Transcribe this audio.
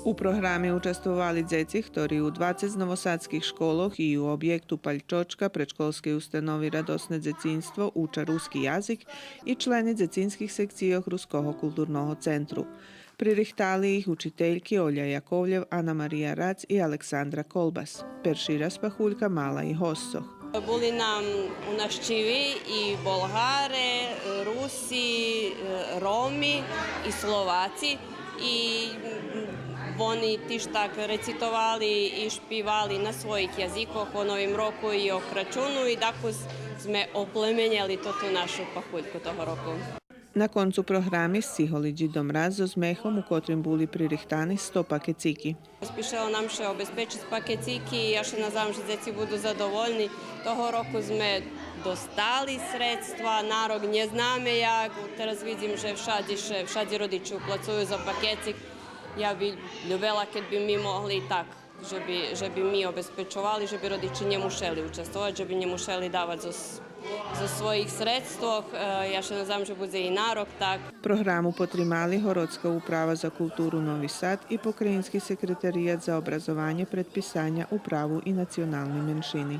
У програмі участвували діти, які у 20 новосадських школах і у об'єкту Пальчочка предшколської установи «Радосне дитинство» уча руський язик і члени дитинських секцій Руського культурного центру. Пририхтали їх учительки Оля Яковлєв, Анна Марія Рац і Олександра Колбас. Перший раз Пахулька мала і гостях. Були нам у навчиві і болгари, руси, роми і словаці. І вони теж так рецитували і співали на своїх язиках у Новім року і о Крачуну. І так ми оплеменяли ту нашу Пахульку того року. На концу програми стигали Дідо Мраз зо змехом, у котрим були пририхтані 100 пакетики. Спішало нам ще обезпечити пакетики, я ще називам, що діти будуть задоволені. Того року ми достали средства, народ не знаємо як. Зараз бачимо, що всяді родичі платують за пакетик. Я б любила, якби ми могли так, щоб ми обезпечували, щоб родичі не мусили участвувати, щоб не мусили давати за своїх средствах. Я ще не знаю, що буде і народ так. Програму потримали Городська управа за культуру Новий Сад і Покраїнський секретаріат за образування, предписання, управу і національні меншини.